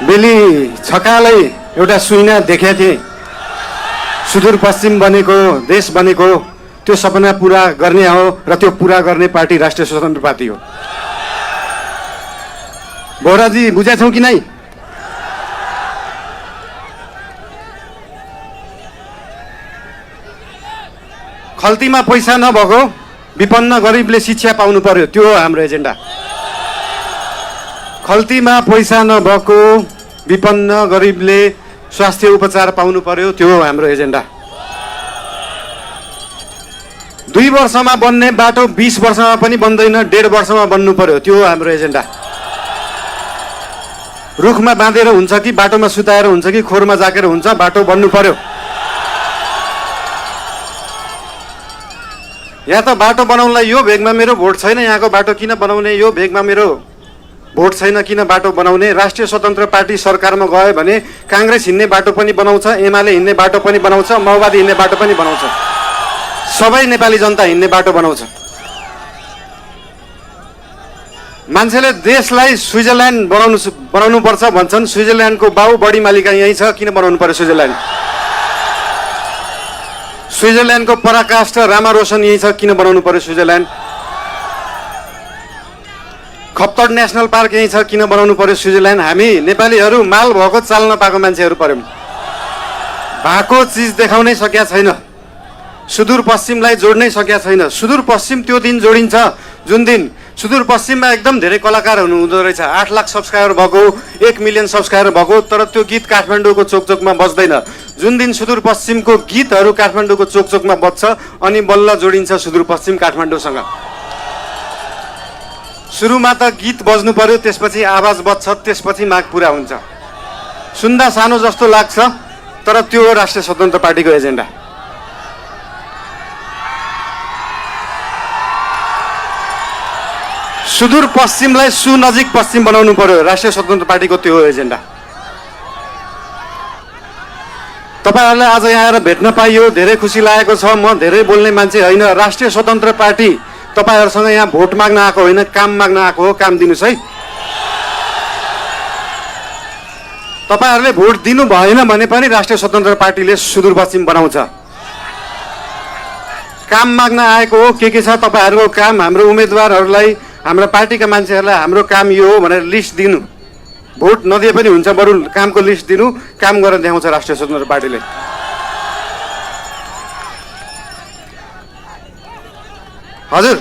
बेली छकालै एउटा सुइना देखेको थिएँ, सुदूरपश्चिम बनेको देश बनेको त्यो सपना पुरा गर्ने हो र त्यो पुरा गर्ने पार्टी राष्ट्रिय स्वतन्त्र पार्टी हो। बोहराजी बुझेछौ कि नै? खल्तीमा पैसा नभएको विपन्न गरिबले शिक्षा पाउनु पर्यो, त्यो हो हाम्रो एजेन्डा। खल्तीमा पैसा नभएको विपन्न गरिबले स्वास्थ्य उपचार पाउनु पर्यो, त्यो हो हाम्रो एजेन्डा। 2 वर्षमा बन्ने बाटो 20 वर्षमा पनि बन्दैन, 1.5 वर्षमा बन्नु पर्यो, त्यो हो हाम्रो एजेन्डा। रुखमा बाँधेर हुन्छ कि बाटोमा सुताएर हुन्छ कि खोरमा जाकेर हुन्छ, बाटो बन्नु पर्यो। यहाँ त बाटो बनाउनलाई यो भेगमा मेरो भोट छैन, यहाँको बाटो किन बनाउने, यो भेगमा मेरो भोट छैन किन बाटो बनाउने। राष्ट्रिय स्वतन्त्र पार्टी सरकारमा गयो भने काङ्ग्रेस हिँड्ने बाटो पनि बनाउँछ, एमाले हिँड्ने बाटो पनि बनाउँछ, माओवादी हिँड्ने बाटो पनि बनाउँछ, सबै नेपाली जनता हिँड्ने बाटो बनाउँछ। मान्छेले देशलाई स्विजरल्यान्ड बनाउनु पर्छ भन्छन्, स्विजरल्यान्डको बाउ बढी मालिका यही छ, किन बनाउनु पर्यो स्विजरल्यान्ड? स्विजरल्यान्डको पराकाष्ठ रामा रोशन यही छ, किन बनाउनु पर्यो स्विजरल्यान्ड? खप्तड नेसनल पार्क यही छ, किन बनाउनु पर्यो स्विजरल्यान्ड? हामी नेपालीहरू माल भएको चाल नपाएको मान्छेहरू पर्यौँ। भएको चिज देखाउनै सकेका छैन, सुदूरपश्चिमलाई जोड्नै सकेका छैन। सुदूरपश्चिम त्यो दिन जोडिन्छ जुन दिन सुदूरपश्चिममा एकदम धेरै कलाकारहरू हुँदो रहेछ, 8 लाख सब्सक्राइबर भएको, 1 मिलियन सब्सक्राइबर भएको, तर त्यो गीत काठमाडौँको चोकचोकमा बज्दैन। जुन दिन सुदूरपश्चिमको गीतहरू काठमाडौँको चोकचोकमा बज्छ अनि बल्ल जोडिन्छ सुदूरपश्चिम काठमाडौँसँग। सुरुमा त गीत बज्नु पर्यो, त्यसपछि आवाज बज्छ, त्यसपछि माग पुरा हुन्छ। सुन्दा सानो जस्तो लाग्छ, तर त्यो हो राष्ट्रिय स्वतन्त्र पार्टीको एजेन्डा। सुदूरपश्चिमलाई सुनजिक पश्चिम बनाउनु पर्यो, राष्ट्रिय स्वतन्त्र पार्टीको त्यो हो एजेन्डा। तपाईहरुलाई आज यहाँ आएर भेट्न पाइयो, धेरै खुसी लागेको छ। म धेरै बोल्ने मान्छे होइन, राष्ट्रिय स्वतन्त्र पार्टी तपाईहरुसँग यहाँ भोट माग्न आएको होइन, काम माग्न आएको हो। काम दिनुस् है। तपाईहरुले भोट दिनु भएन भने पनि राष्ट्रिय स्वतन्त्र पार्टीले सुदूरपश्चिम बनाउँछ। काम माग्न आएको हो। के छ तपाईहरुको काम? हाम्रो उम्मेदवारहरूलाई, हाम्रो पार्टीका मान्छेहरूलाई हाम्रो काम यो हो भनेर लिस्ट दिनु। भोट नदिए पनि हुन्छ, बरु कामको लिस्ट दिनु, काम गरेर देखाउँछ राष्ट्रिय स्वतन्त्र पार्टीले। हजुर